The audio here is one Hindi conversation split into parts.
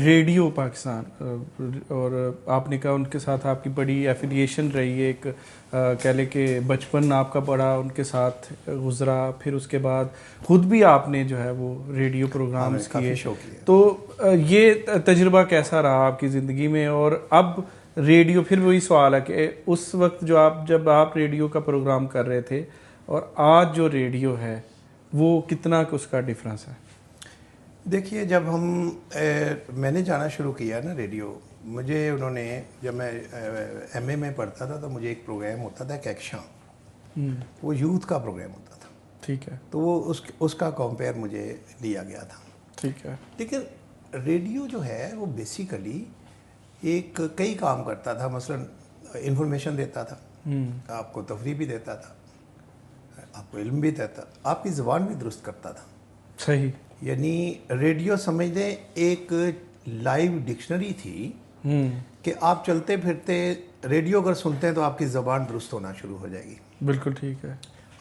रेडियो पाकिस्तान और आपने कहा उनके साथ आपकी बड़ी एफिलिएशन रही है, एक कह लें कि बचपन आपका बड़ा उनके साथ गुजरा, फिर उसके बाद खुद भी आपने जो है वो रेडियो प्रोग्राम्स किए, तो ये तजुर्बा कैसा रहा आपकी ज़िंदगी में? और अब रेडियो, फिर वही सवाल है कि उस वक्त जब आप रेडियो का प्रोग्राम कर रहे थे और आज जो रेडियो है वो कितना उसका डिफरेंस है? देखिए, जब मैंने जाना शुरू किया ना रेडियो, मुझे उन्होंने, जब मैं एमए में पढ़ता था तो मुझे एक प्रोग्राम होता था कैक्शा, वो यूथ का प्रोग्राम होता था। ठीक है। तो वो उसका कंपेयर मुझे लिया गया था। ठीक है। लेकिन रेडियो जो है वो बेसिकली कई काम करता था। मसलन इंफॉर्मेशन देता था, आपको तफरीह भी देता था, आपको इल्म भी देता, आपकी ज़ुबान भी दुरुस्त करता था। सही। यानी रेडियो समझ लें एक लाइव डिक्शनरी थी कि आप चलते फिरते रेडियो अगर सुनते हैं तो आपकी ज़बान दुरुस्त होना शुरू हो जाएगी। बिल्कुल ठीक है।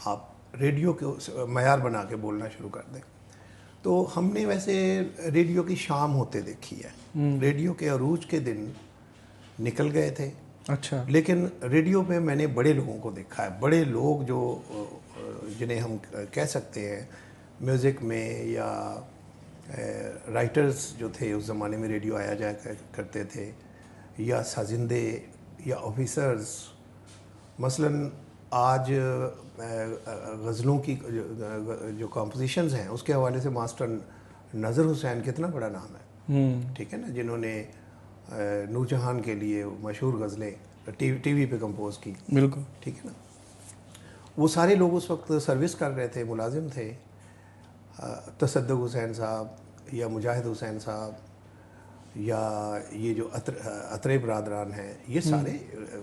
आप रेडियो के मयार बना के बोलना शुरू कर दें। तो हमने वैसे रेडियो की शाम होते देखी है, रेडियो के अरूज के दिन निकल गए थे। अच्छा। लेकिन रेडियो पे मैंने बड़े लोगों को देखा है, बड़े लोग जो जिन्हें हम कह सकते हैं म्यूज़िक में या राइटर्स जो थे उस ज़माने में, रेडियो आया जाया करते थे, या साजिंदे या ऑफिसर्स। मसलन आज गज़लों की जो कॉम्पोजिशंस हैं उसके हवाले से मास्टर नज़र हुसैन कितना बड़ा नाम है, ठीक है ना, जिन्होंने नूरजहान के लिए मशहूर गज़लें टीवी पे कंपोज की। बिल्कुल ठीक है ना। वो सारे लोग उस वक्त सर्विस कर रहे थे, मुलाजिम थे। तसद्दुक़ हुसैन साहब या मुजाहिद हुसैन साहब या ये जो अतरे बरादरान हैं, ये सारे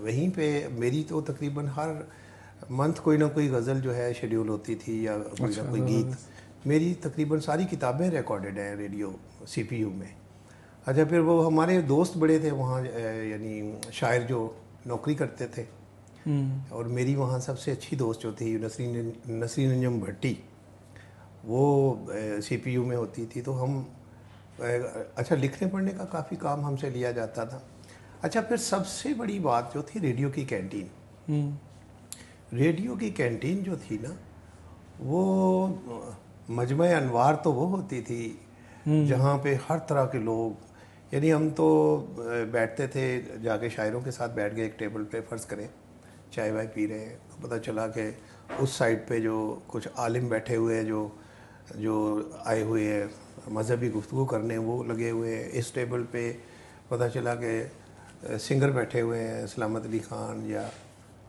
वहीं पे। मेरी तो तकरीबन हर मंथ कोई ना कोई गज़ल जो है शेड्यूल होती थी या कोई ना कोई गीत। मेरी तकरीबन सारी किताबें रिकॉर्डेड हैं रेडियो सीपीयू में। अच्छा, फिर वो हमारे दोस्त बड़े थे वहाँ, यानी शायर जो नौकरी करते थे, और मेरी वहाँ सबसे अच्छी दोस्त जो थी नसरीन अंजुम भट्टी, वो सीपीयू में होती थी। तो हम अच्छा, लिखने पढ़ने का काफ़ी काम हमसे लिया जाता था। अच्छा, फिर सबसे बड़ी बात जो थी रेडियो की कैंटीन। रेडियो की कैंटीन जो थी ना, वो मजमे अनवार तो वो होती थी जहाँ पे हर तरह के लोग, यानी हम तो बैठते थे जाके शायरों के साथ बैठ गए एक टेबल पे, फ़र्ज़ करें चाय वाय पी रहे हैं, तो पता चला कि उस साइड पे जो कुछ आलिम बैठे हुए हैं, जो आए हुए हैं मजहबी गुफ्तगू करने, वो लगे हुए हैं। इस टेबल पे पता चला कि सिंगर बैठे हुए हैं, सलामत अली ख़ान या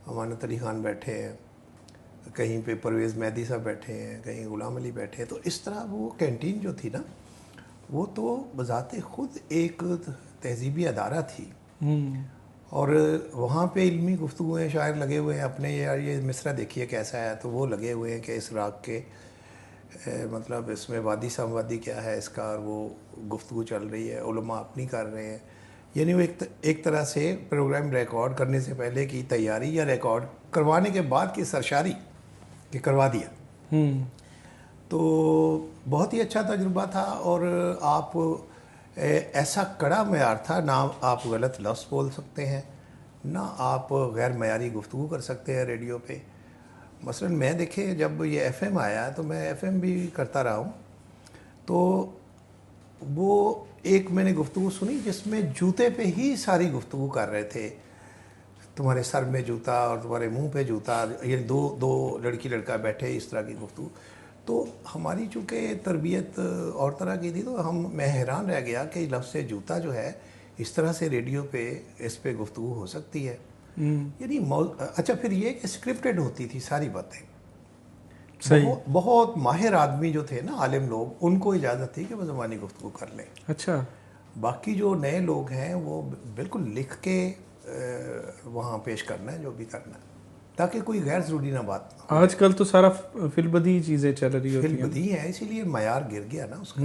अमानत अली ख़ान बैठे हैं, कहीं पे परवेज़ मेहदी साहब बैठे हैं, कहीं ग़ुलाम अली बैठे हैं। तो इस तरह वो कैंटीन जो थी ना, वो तो बज़ाते ख़ुद एक तहज़ीबी अदारा थी। और वहाँ पे इल्मी गुफ्तगूएँ शायर लगे हुए हैं अपने, यार ये मिसरा देखिए कैसा है, तो वो लगे हुए हैं कि इस राग के मतलब इसमें वादी समवादी क्या है इसका, और वो गुफ्तगू चल रही है, उलमा अपनी कर रहे हैं। यानी वो एक तरह से प्रोग्राम रिकॉर्ड करने से पहले की तैयारी या रिकॉर्ड करवाने के बाद की सरशारी कि करवा दिया। तो बहुत ही अच्छा तजुर्बा था। और आप ऐसा कड़ा मयार था, ना आप गलत लफ्ज़ बोल सकते हैं, ना आप गैर मयारी गुफ्तगू कर सकते हैं रेडियो पे। मसलन मैं देखे जब ये एफएम आया तो मैं एफएम भी करता रहा हूँ, तो वो एक मैंने गुफ्तगू सुनी जिसमें जूते पे ही सारी गुफ्तगू कर रहे थे, तुम्हारे सर में जूता और तुम्हारे मुंह पे जूता, ये दो लड़की लड़का बैठे, इस तरह की गुफ्तगू। तो हमारी चूँकि तरबियत और तरह की थी, तो मैं हैरान रह गया कि लफ्ज़ जूता जो है इस तरह से रेडियो पे इस पे गुफ्तगू हो सकती है। यानी अच्छा, फिर ये कि स्क्रिप्टेड होती थी सारी बातें। बहुत माहिर आदमी जो थे ना, आलिम लोग, उनको इजाज़त थी कि वो ज़बानी गुफ्तगू कर लें। अच्छा। बाकी जो नए लोग हैं वो बिल्कुल लिख के वहाँ पेश करना है जो भी करना है, ताकि कोई गैर ज़रूरी ना बात। आजकल तो सारा फिलबदी चीज़ें चल रही होती हैं, फिलबदी है, इसीलिए मयार गिर गया ना उसका।